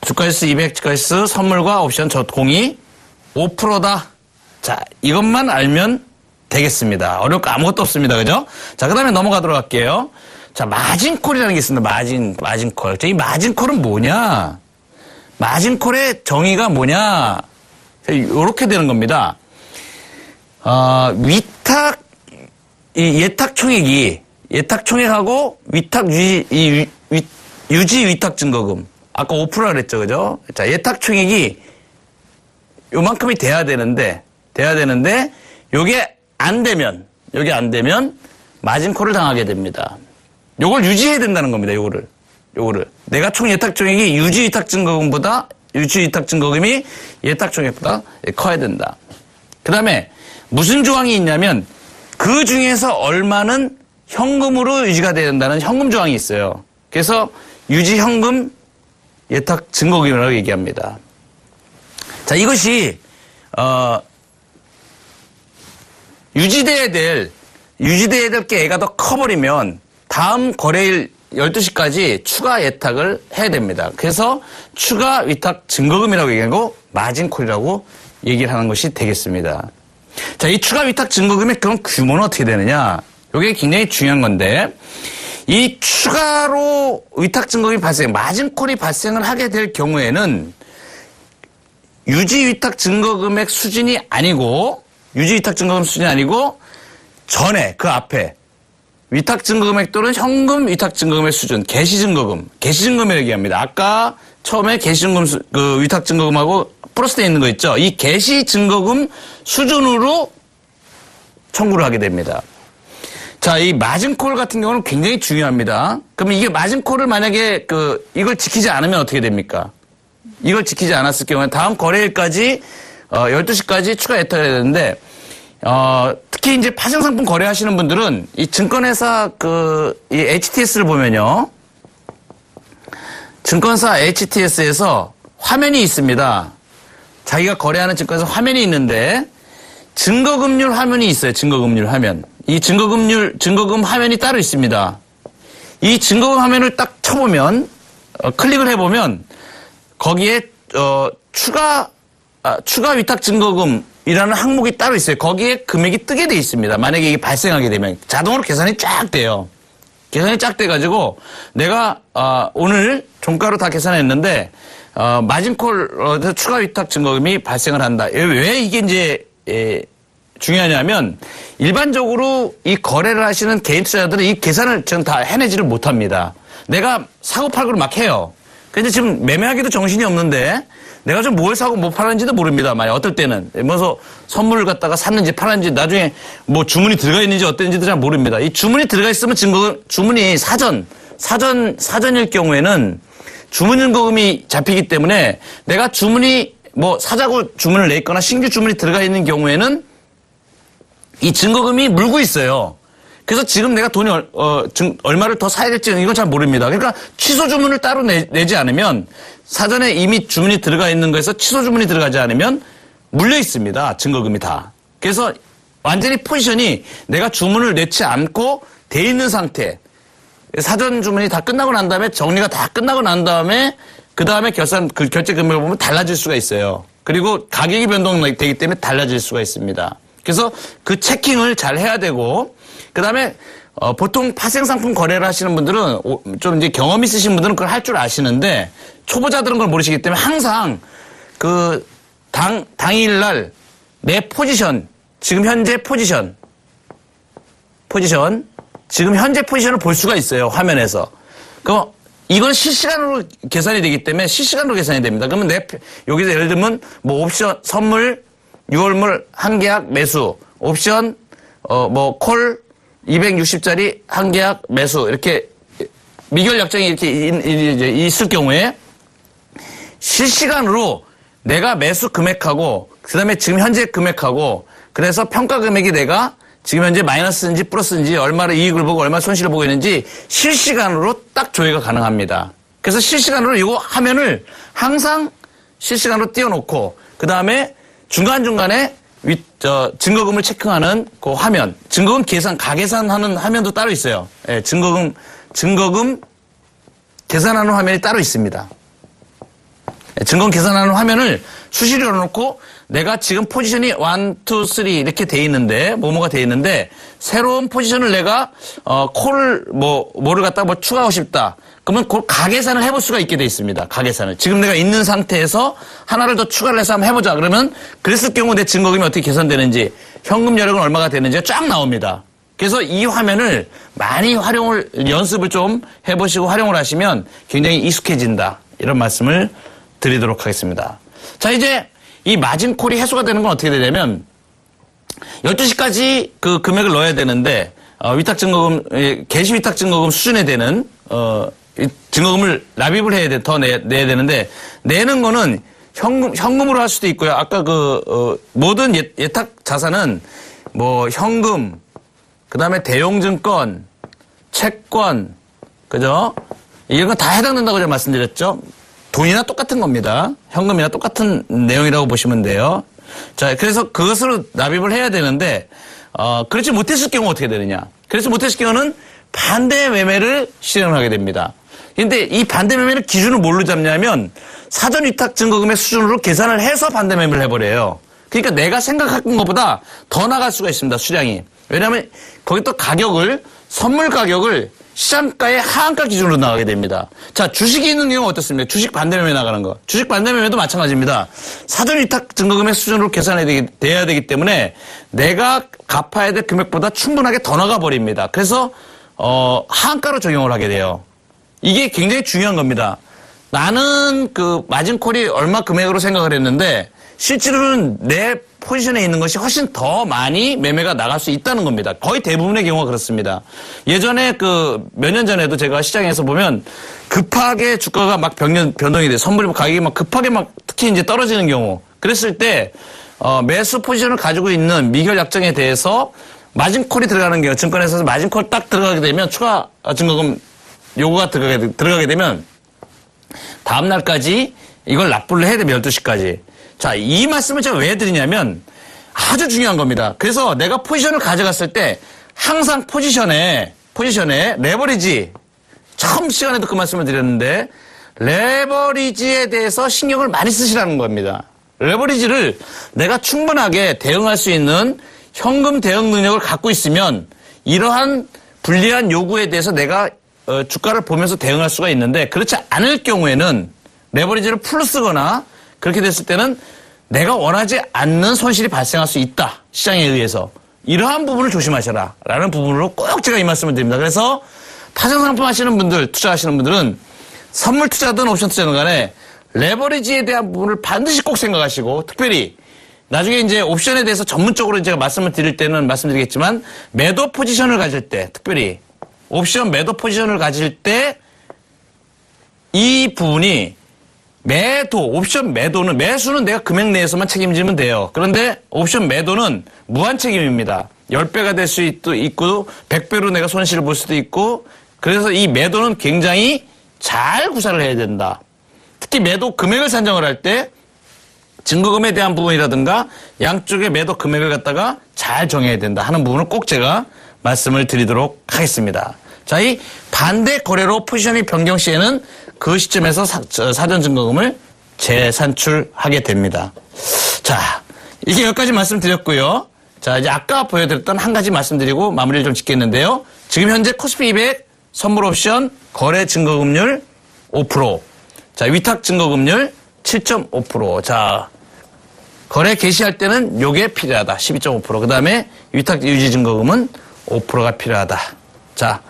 주가지수 200, 주가지수 선물과 옵션 공이 5%다. 자, 이것만 알면 되겠습니다. 어려울 거 아무것도 없습니다. 그죠? 자, 그 다음에 넘어가도록 할게요. 자, 마진콜이라는 게 있습니다. 마진콜. 이 마진콜은 뭐냐? 마진콜의 정의가 뭐냐? 이렇게 되는 겁니다. 예탁 총액하고 유지 위탁 증거금. 아까 5%라 그랬죠. 그죠? 자, 예탁 총액이 요만큼이 돼야 되는데, 요게 안 되면 마진콜을 당하게 됩니다. 요걸 유지해야 된다는 겁니다. 요거를. 내가 총 예탁 총액이 유지 위탁 증거금이 예탁 총액보다 커야 된다. 그 다음에 무슨 조항이 있냐면 그 중에서 얼마는 현금으로 유지가 돼야 된다는 현금 조항이 있어요. 그래서 유지 현금 예탁 증거금이라고 얘기합니다. 자, 이것이 유지돼야 될 게 애가 더 커버리면 다음 거래일 12시까지 추가 예탁을 해야 됩니다. 그래서 추가 위탁 증거금이라고 얘기하고 마진콜이라고 얘기를 하는 것이 되겠습니다. 자, 이 추가 위탁 증거금의 그럼 규모는 어떻게 되느냐? 이게 굉장히 중요한 건데 이 추가로 위탁 증거금이 마진콜이 발생을 하게 될 경우에는 유지 위탁 증거금액 수준이 아니고 전에 그 앞에 위탁 증거금액 또는 현금 위탁 증거금의 수준, 개시증금이라고 얘기합니다. 아까 처음에 개시증금 그 위탁 증거금하고 플러스되어 있는 거 있죠. 이 개시증거금 수준으로 청구를 하게 됩니다. 자, 이 마진콜 같은 경우는 굉장히 중요합니다. 그러면 이게 마진콜을 만약에 이걸 지키지 않으면 어떻게 됩니까? 이걸 지키지 않았을 경우에 다음 거래일까지 12시까지 추가 예탁을 해야 되는데 특히 이제 파생상품 거래하시는 분들은 이 증권회사 이 HTS를 보면요. 증권사 HTS에서 화면이 있습니다. 자기가 거래하는 증권에서 화면이 있는데 증거금률 화면이 있어요. 증거금률 화면. 이 증거금 화면이 따로 있습니다. 이 증거금 화면을 딱 쳐보면 클릭을 해보면 거기에 추가 위탁 증거금이라는 항목이 따로 있어요. 거기에 금액이 뜨게 돼 있습니다. 만약에 이게 발생하게 되면 자동으로 계산이 쫙 돼요. 계산이 쫙 돼가지고 내가 오늘 종가로 다 계산했는데 마진콜 추가 위탁 증거금이 발생을 한다. 왜 이게 이제 중요하냐면 일반적으로 이 거래를 하시는 개인 투자자들은 이 계산을 전 다 해내지를 못합니다. 내가 사고 팔고를 막 해요. 근데 지금 매매하기도 정신이 없는데 내가 좀 뭘 사고 뭐 팔았는지도 모릅니다. 만약 어떨 때는 뭐 선물을 갖다가 샀는지 팔았는지 나중에 뭐 주문이 들어가 있는지 어땠는지도 잘 모릅니다. 이 주문이 들어가 있으면 주문이 사전일 경우에는 주문 증거금이 잡히기 때문에 내가 주문이 뭐 사자고 주문을 내 있거나 신규 주문이 들어가 있는 경우에는 이 증거금이 물고 있어요. 그래서 지금 내가 돈이 얼마를 더 사야 될지 이건 잘 모릅니다. 그러니까 취소 주문을 따로 내지 않으면 사전에 이미 주문이 들어가 있는 거에서 취소 주문이 들어가지 않으면 물려 있습니다. 증거금이 다. 그래서 완전히 포지션이 내가 주문을 내지 않고 돼 있는 상태. 사전 주문이 다 끝나고 난 다음에 정리가 다 끝나고 난 다음에 그 다음에 결제 금액을 보면 달라질 수가 있어요. 그리고 가격이 변동되기 때문에 달라질 수가 있습니다. 그래서 그 체킹을 잘 해야 되고 그 다음에 보통 파생상품 거래를 하시는 분들은 좀 이제 경험 있으신 분들은 그걸 할 줄 아시는데 초보자들은 그걸 모르시기 때문에 항상 당일날 내 포지션, 지금 현재 포지션, 지금 현재 포지션을 볼 수가 있어요. 화면에서. 그럼 이건 실시간으로 계산이 되기 때문에 실시간으로 계산이 됩니다. 그러면 여기서 예를 들면 뭐 옵션, 선물, 6월물 한 계약 매수, 옵션, 콜 260짜리 한 계약 매수 이렇게 미결 약정이 이렇게 있을 경우에 실시간으로 내가 매수 금액하고 그다음에 지금 현재 금액하고 그래서 평가 금액이 내가 지금 현재 마이너스인지 플러스인지 얼마나 이익을 보고 얼마나 손실을 보고 있는지 실시간으로 딱 조회가 가능합니다. 그래서 실시간으로 이거 화면을 항상 실시간으로 띄워놓고 그 다음에 중간중간에 증거금을 체크하는 그 화면, 증거금 계산, 가계산하는 화면도 따로 있어요. 예, 증거금 계산하는 화면이 따로 있습니다. 예, 증거금 계산하는 화면을 수시로 열어놓고 내가 지금 포지션이 1, 2, 3 이렇게 돼 있는데, 뭐뭐가 돼 있는데, 새로운 포지션을 내가, 뭐를 갖다가 뭐 추가하고 싶다. 그러면 그 가계산을 해볼 수가 있게 돼 있습니다. 가계산을. 지금 내가 있는 상태에서 하나를 더 추가를 해서 한번 해보자. 그러면 그랬을 경우 내 증거금이 어떻게 계산되는지, 현금 여력은 얼마가 되는지가 쫙 나옵니다. 그래서 이 화면을 많이 연습을 좀 해보시고 활용을 하시면 굉장히 익숙해진다. 이런 말씀을 드리도록 하겠습니다. 자, 이제 이 마진콜이 해소가 되는 건 어떻게 되냐면 12시까지 그 금액을 넣어야 되는데 위탁증거금 개시 위탁증거금 수준에 되는 증거금을 납입을 해야 돼. 더 내야 되는데 내는 거는 현금으로 할 수도 있고요. 아까 모든 예탁 자산은 뭐 현금, 그다음에 대용증권, 채권, 그죠? 이런 거 다 해당된다고 제가 말씀드렸죠. 돈이나 똑같은 겁니다. 현금이나 똑같은 내용이라고 보시면 돼요. 자, 그래서 그것으로 납입을 해야 되는데, 그렇지 못했을 경우 어떻게 되느냐. 그래서 못했을 경우는 반대 매매를 실행하게 됩니다. 근데 이 반대 매매는 기준을 뭘로 잡냐면, 사전 위탁 증거금의 수준으로 계산을 해서 반대 매매를 해버려요. 그러니까 내가 생각한 것보다 더 나갈 수가 있습니다, 수량이. 왜냐하면 거기 또 선물 가격을 시장가의 하한가 기준으로 나가게 됩니다. 자, 주식이 있는 경우는 어떻습니까? 주식 반대매매 나가는 거. 주식 반대매매도 마찬가지입니다. 사전 위탁 증거금의 수준으로 돼야 되기 때문에 내가 갚아야 될 금액보다 충분하게 더 나가버립니다. 그래서 하한가로 적용을 하게 돼요. 이게 굉장히 중요한 겁니다. 나는 그 마진콜이 얼마 금액으로 생각을 했는데 실제로는 내 포지션에 있는 것이 훨씬 더 많이 매매가 나갈 수 있다는 겁니다. 거의 대부분의 경우가 그렇습니다. 예전에 몇 년 전에도 제가 시장에서 보면 급하게 주가가 막 변동이 돼. 선물이 가격이 막 급하게 특히 이제 떨어지는 경우. 그랬을 때, 매수 포지션을 가지고 있는 미결 약정에 대해서 마진콜이 들어가는 경우, 증권회사에서 마진콜 딱 들어가게 되면 추가 증거금 요구가 들어가게 되면 다음날까지 이걸 납부를 해야 됩니다. 12시까지. 자, 이 말씀을 제가 왜 드리냐면 아주 중요한 겁니다. 그래서 내가 포지션을 가져갔을 때 항상 포지션에 레버리지, 처음 시간에도 그 말씀을 드렸는데 레버리지에 대해서 신경을 많이 쓰시라는 겁니다. 레버리지를 내가 충분하게 대응할 수 있는 현금 대응 능력을 갖고 있으면 이러한 불리한 요구에 대해서 내가 주가를 보면서 대응할 수가 있는데 그렇지 않을 경우에는 레버리지를 풀로 쓰거나 그렇게 됐을 때는 내가 원하지 않는 손실이 발생할 수 있다. 시장에 의해서. 이러한 부분을 조심하셔라. 라는 부분으로 꼭 제가 이 말씀을 드립니다. 그래서 타정상품 하시는 분들, 투자하시는 분들은 선물 투자든 옵션 투자든 간에 레버리지에 대한 부분을 반드시 꼭 생각하시고 특별히 나중에 이제 옵션에 대해서 전문적으로 제가 말씀을 드릴 때는 말씀드리겠지만 매도 포지션을 가질 때 특별히 옵션 매도 포지션을 가질 때 이 부분이 옵션 매도는, 매수는 내가 금액 내에서만 책임지면 돼요. 그런데 옵션 매도는 무한 책임입니다. 10배가 될 수도 있고, 100배로 내가 손실을 볼 수도 있고, 그래서 이 매도는 굉장히 잘 구사를 해야 된다. 특히 매도 금액을 산정을 할 때, 증거금에 대한 부분이라든가, 양쪽의 매도 금액을 갖다가 잘 정해야 된다 하는 부분을 꼭 제가 말씀을 드리도록 하겠습니다. 자, 이 반대 거래로 포지션이 변경 시에는 그 시점에서 사전 증거금을 재산출하게 됩니다. 자, 이게 여기까지 말씀드렸고요. 자, 이제 아까 보여드렸던 한 가지 말씀드리고 마무리를 좀 짓겠는데요. 지금 현재 코스피 200 선물 옵션 거래 증거금률 5%. 자, 위탁 증거금률 7.5%. 자, 거래 개시할 때는 요게 필요하다. 12.5%. 그 다음에 위탁 유지 증거금은 5%가 필요하다. 자,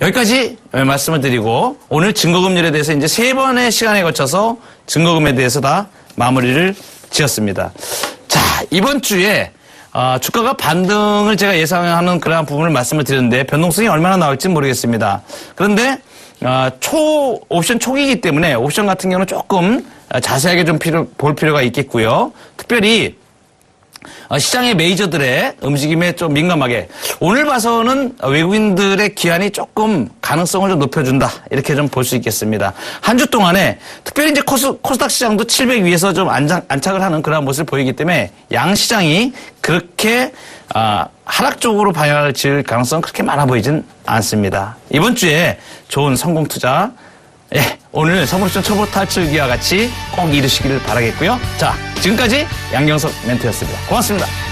여기까지 말씀을 드리고 오늘 증거금률에 대해서 이제 3번의 시간에 거쳐서 증거금에 대해서 다 마무리를 지었습니다. 자, 이번 주에 주가가 반등을 제가 예상하는 그러한 부분을 말씀을 드렸는데 변동성이 얼마나 나올지 모르겠습니다. 그런데 옵션 초기이기 때문에 옵션 같은 경우는 조금 자세하게 좀 볼 필요가 있겠고요. 특별히 시장의 메이저들의 움직임에 좀 민감하게 오늘 봐서는 외국인들의 기한이 조금 가능성을 좀 높여준다 이렇게 좀 볼 수 있겠습니다. 한 주 동안에 특별히 이제 코스닥 시장도 700 위에서 좀 안착을 하는 그런 모습을 보이기 때문에 양 시장이 그렇게 하락 쪽으로 방향을 지을 가능성은 그렇게 많아 보이진 않습니다. 이번 주에 좋은 성공 투자 오늘 선물옵션 초보 탈출기와 같이 꼭 이루시기를 바라겠고요. 자, 지금까지 양경석 멘토였습니다. 고맙습니다.